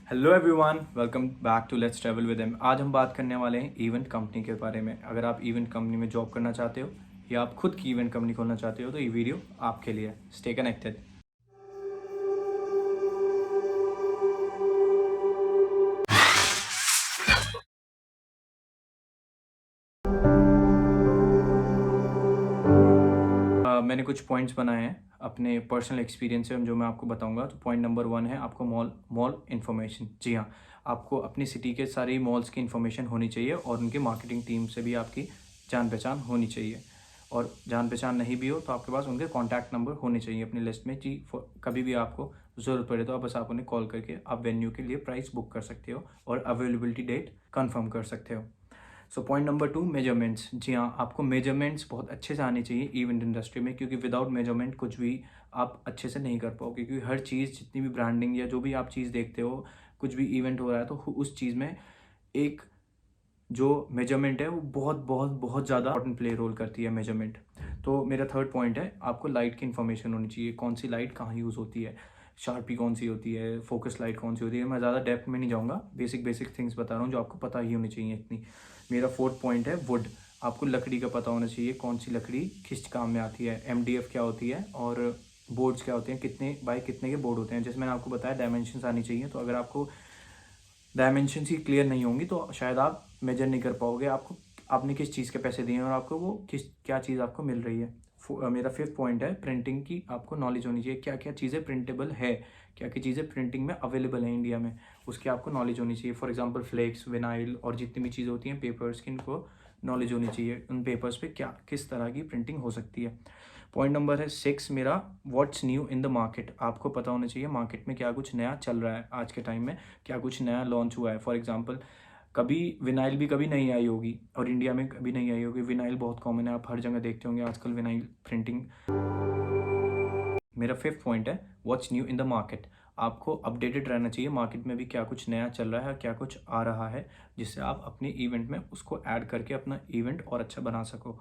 Hello everyone, welcome back to let's travel with him. आज हम बात करने वाले हैं इवेंट कंपनी के बारे में। अगर आप इवेंट कंपनी में जॉब करना चाहते हो या आप खुद की इवेंट कंपनी खोलना चाहते हो तो ये वीडियो आपके लिए। Stay connected. मैंने कुछ पॉइंट्स बनाए हैं अपने पर्सनल एक्सपीरियंस से जो मैं आपको बताऊंगा। तो पॉइंट नंबर 1 है आपको मॉल इन्फॉर्मेशन। जी हाँ, आपको अपनी सिटी के सारे मॉल्स की इन्फॉर्मेशन होनी चाहिए और उनकी मार्केटिंग टीम से भी आपकी जान पहचान होनी चाहिए। और जान पहचान नहीं भी हो तो आपके पास उनके कॉन्टैक्ट नंबर होने चाहिए अपनी लिस्ट में जी। कभी भी आपको ज़रूरत पड़े तो बस आप उन्हें कॉल करके आप वेन्यू के लिए प्राइस बुक कर सकते हो और अवेलेबिलिटी डेट कंफर्म कर सकते हो। So point number 2, measurements. जी हाँ, आपको मेजरमेंट्स बहुत अच्छे से आनी चाहिए इवेंट इंडस्ट्री में, क्योंकि विदाउट मेजरमेंट कुछ भी आप अच्छे से नहीं कर पाओगे। क्योंकि हर चीज़, जितनी भी ब्रांडिंग या जो भी आप चीज़ देखते हो, कुछ भी इवेंट हो रहा है तो उस चीज़ में एक जो मेजरमेंट है वो बहुत बहुत बहुत ज़्यादा इंपॉर्टेंट प्ले रोल करती है मेजरमेंट। तो मेरा थर्ड पॉइंट है आपको लाइट की इन्फॉर्मेशन होनी चाहिए। कौन सी लाइट कहाँ यूज़ होती है, शार्पी कौन सी होती है, फोकस लाइट कौन सी होती है। मैं ज़्यादा डेप्थ में नहीं जाऊँगा, बेसिक थिंग्स बता रहा हूँ जो आपको पता ही होनी चाहिए इतनी। मेरा फोर्थ पॉइंट है वुड। आपको लकड़ी का पता होना चाहिए, कौन सी लकड़ी किस काम में आती है, MDF क्या होती है और बोर्ड्स क्या होते हैं, कितने बाय कितने के बोर्ड होते हैं। जैसे मैंने आपको बताया डायमेंशंस आनी चाहिए। तो अगर आपको डायमेंशंस ही क्लियर नहीं होंगी तो शायद आप मेजर नहीं कर पाओगे आपको आपने किस चीज़ के पैसे दिए हैं और आपको वो क्या चीज़ आपको मिल रही है। मेरा फिफ्थ पॉइंट है प्रिंटिंग की आपको नॉलेज होनी चाहिए। क्या क्या चीज़ें प्रिंटेबल है, क्या क्या चीज़ें प्रिंटिंग में अवेलेबल है इंडिया में, उसकी आपको नॉलेज होनी चाहिए। फॉर एग्जांपल फ्लेक्स, विनाइल और जितनी भी चीज़ें होती हैं पेपर्स की, इनको नॉलेज होनी चाहिए उन पेपर्स पे क्या किस तरह की प्रिंटिंग हो सकती है। पॉइंट नंबर है 6 मेरा, what's new in the market. आपको पता होना चाहिए मार्केट में क्या कुछ नया चल रहा है आज के टाइम में, क्या कुछ नया लॉन्च हुआ है। फॉर एग्जांपल कभी विनाइल भी कभी नहीं आई होगी और इंडिया में कभी नहीं आई होगी। विनाइल बहुत कॉमन है, आप हर जगह देखते होंगे आजकल विनाइल प्रिंटिंग। मेरा फिफ्थ पॉइंट है what's new in the market. आपको अपडेटेड रहना चाहिए मार्केट में भी क्या कुछ नया चल रहा है, क्या कुछ आ रहा है, जिससे आप अपने इवेंट में उसको ऐड करके अपना इवेंट और अच्छा बना सको।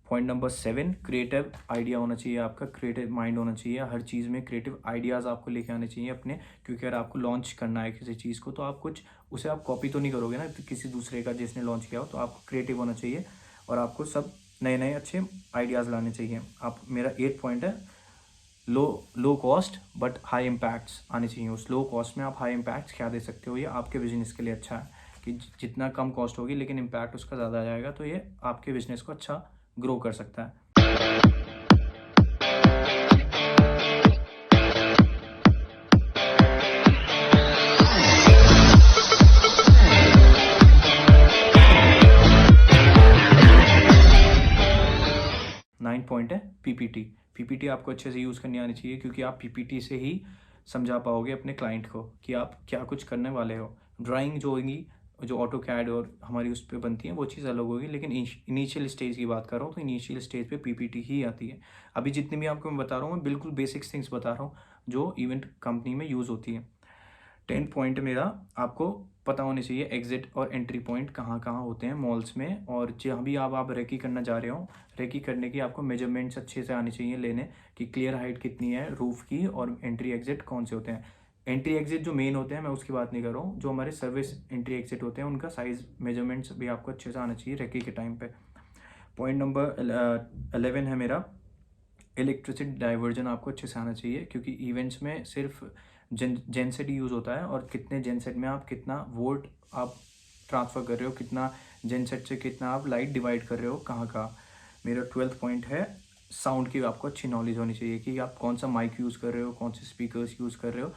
पॉइंट नंबर 7, क्रिएटिव आइडिया होना चाहिए आपका, क्रिएटिव माइंड होना चाहिए। हर चीज़ में क्रिएटिव आइडियाज़ आपको लेके आने चाहिए अपने, क्योंकि अगर आपको लॉन्च करना है किसी चीज़ को तो आप कुछ उसे आप कॉपी तो नहीं करोगे ना तो किसी दूसरे का जिसने लॉन्च किया हो। तो आपको क्रिएटिव होना चाहिए और आपको सब नए नए अच्छे आइडियाज़ लाने चाहिए। आप मेरा 8 पॉइंट है low low cost but high impacts आने चाहिए। उस लो कॉस्ट में आप हाई इम्पैक्ट्स क्या दे सकते हो, ये आपके बिजनेस के लिए अच्छा है कि जितना कम कॉस्ट होगी लेकिन इम्पैक्ट उसका ज़्यादा आ जाएगा, तो ये आपके बिजनेस को अच्छा ग्रो कर सकता है। 9 पॉइंट है PPT। PPT आपको अच्छे से यूज़ करनी आनी चाहिए, क्योंकि आप PPT से ही समझा पाओगे अपने क्लाइंट को कि आप क्या कुछ करने वाले हो। ड्राइंग जो होगी, जो ऑटो कैड और हमारी उस पर बनती है वो चीज़ अलग होगी, लेकिन इनिशियल स्टेज की बात कर रहा हूँ तो इनिशियल स्टेज पे PPT ही आती है। अभी जितनी भी आपको मैं बता रहा हूँ मैं बिल्कुल बेसिक्स थिंग्स बता रहा हूँ जो इवेंट कंपनी में यूज़ होती है। 10 पॉइंट मेरा, आपको पता होने चाहिए एग्जिट और एंट्री पॉइंट कहाँ कहाँ होते हैं मॉल्स में। और जहाँ भी आप रेकी करना जा रहे हो, रेकी करने की आपको मेजरमेंट्स अच्छे से आने चाहिए लेने कि क्लियर हाइट कितनी है रूफ की और एंट्री एग्जिट कौन से होते हैं। एंट्री एग्जिट जो मेन होते हैं मैं उसकी बात नहीं कर रहा हूँ, जो हमारे सर्विस एंट्री एग्जिट होते हैं उनका साइज मेजरमेंट्स भी आपको अच्छे से आना चाहिए रेकी के टाइम पे। पॉइंट नंबर 11 है मेरा, इलेक्ट्रिसिटी डाइवर्जन आपको अच्छे से आना चाहिए, क्योंकि इवेंट्स में सिर्फ जेनसेट ही यूज़ होता है और कितने जेनसेट में आप कितना वोल्ट आप ट्रांसफ़र कर रहे हो, कितना जेनसेट से कितना आप लाइट डिवाइड कर रहे हो कहाँ कहाँ। मेरा 12th पॉइंट है साउंड की आपको अच्छी नॉलेज होनी चाहिए कि आप कौन सा माइक यूज़ कर रहे हो, कौन से स्पीकर्स यूज़ कर रहे हो।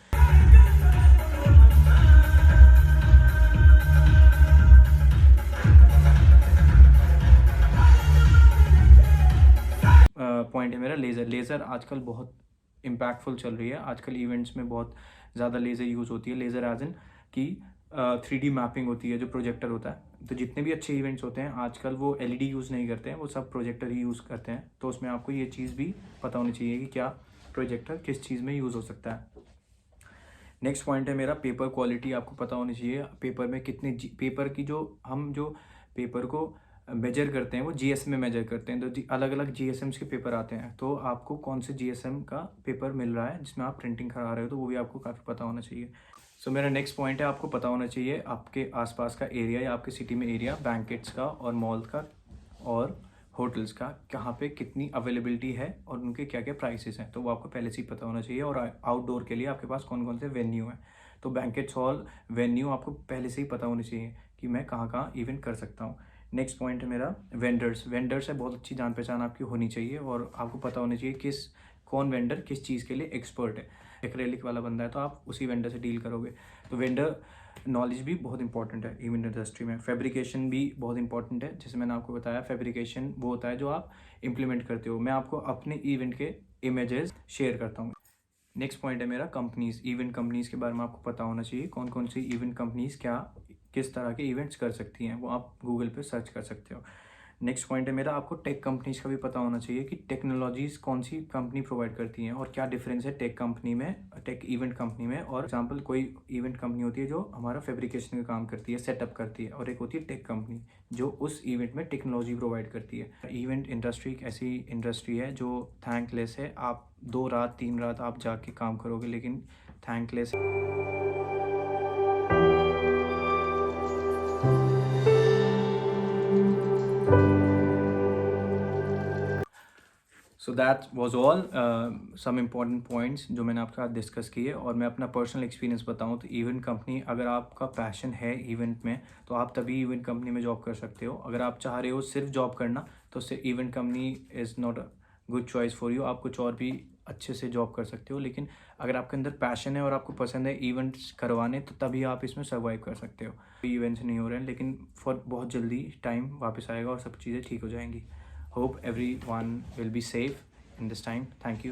पॉइंट है मेरा लेज़र। लेज़र आजकल बहुत इम्पैक्टफुल चल रही है, आजकल इवेंट्स में बहुत ज़्यादा लेज़र यूज़ होती है। लेज़र एज इन कि 3D मैपिंग होती है जो प्रोजेक्टर होता है। तो जितने भी अच्छे इवेंट्स होते हैं आजकल वो LED यूज़ नहीं करते हैं, वो सब प्रोजेक्टर ही यूज़ करते हैं। तो उसमें आपको ये चीज़ भी पता होनी चाहिए कि क्या प्रोजेक्टर किस चीज़ में यूज़ हो सकता है। नेक्स्ट पॉइंट है मेरा पेपर क्वालिटी। आपको पता होनी चाहिए पेपर में कितने पेपर की जो पेपर को मेजर करते हैं वो GSM में मेजर करते हैं। तो अलग अलग GSMs के पेपर आते हैं, तो आपको कौन से GSM का पेपर मिल रहा है जिसमें आप प्रिंटिंग करा रहे हो तो वो भी आपको काफ़ी पता होना चाहिए। सो मेरा नेक्स्ट पॉइंट है, आपको पता होना चाहिए आपके आसपास का एरिया या आपके सिटी में एरिया बैंकेट्स का और मॉल का और होटल्स का कहाँ पे कितनी अवेलेबिलिटी है और उनके क्या क्या प्राइसेस हैं, तो वो आपको पहले से ही पता होना चाहिए। और आउटडोर के लिए आपके पास कौन कौन से वेन्यू हैं, तो बैंकेट्स हॉल वेन्यू आपको पहले से ही पता होनी चाहिए कि मैं कहाँ कहाँ इवेंट कर सकता हूँ। नेक्स्ट पॉइंट है मेरा वेंडर्स है, बहुत अच्छी जान पहचान आपकी होनी चाहिए और आपको पता होना चाहिए कौन वेंडर किस चीज़ के लिए एक्सपर्ट है। एक्रेलिक वाला बंदा है तो आप उसी वेंडर से डील करोगे। तो वेंडर नॉलेज भी बहुत इंपॉर्टेंट है इवेंट इंडस्ट्री में। फैब्रिकेशन भी बहुत इंपॉर्टेंट है, जैसे मैंने आपको बताया फैब्रिकेशन वो होता है जो आप इम्प्लीमेंट करते हो। मैं आपको अपने इवेंट के इमेजेस शेयर करता हूँ। नेक्स्ट पॉइंट है मेरा कंपनीज, इवेंट कंपनीज के बारे में आपको पता होना चाहिए कौन कौन सी इवेंट कंपनीज किस तरह के इवेंट्स कर सकती हैं, वो आप गूगल पे सर्च कर सकते हो। नेक्स्ट पॉइंट है मेरा, आपको टेक कंपनीज का भी पता होना चाहिए कि टेक्नोलॉजीज कौन सी कंपनी प्रोवाइड करती हैं और क्या डिफरेंस है टेक कंपनी में, टेक इवेंट कंपनी में। और एग्जांपल कोई इवेंट कंपनी होती है जो हमारा फैब्रिकेशन का काम करती है, सेटअप करती है, और एक होती है टेक कंपनी जो उस इवेंट में टेक्नोलॉजी प्रोवाइड करती है। इवेंट इंडस्ट्री एक ऐसी इंडस्ट्री है जो थैंकलेस है। आप 2 रात 3 रात आप जाके काम करोगे लेकिन thankless. So that was all some important points जो मैंने आपके साथ डिस्कस किए। और मैं अपना पर्सनल एक्सपीरियंस बताऊं तो इवेंट कंपनी, अगर आपका पैशन है इवेंट में तो आप तभी इवेंट कंपनी में जॉब कर सकते हो। अगर आप चाह रहे हो सिर्फ जॉब करना तो सिर्फ event company is not a good choice for you. आप कुछ और भी अच्छे से जॉब कर सकते हो, लेकिन अगर आपके अंदर पैशन है और आपको पसंद है इवेंट्स करवाने तो तभी आप इसमें सर्वाइव कर सकते हो। इवेंट्स नहीं हो रहे हैं लेकिन फॉर बहुत जल्दी टाइम वापस आएगा और सब चीज़ें ठीक हो जाएंगी। Hope everyone will be safe in this time. Thank you.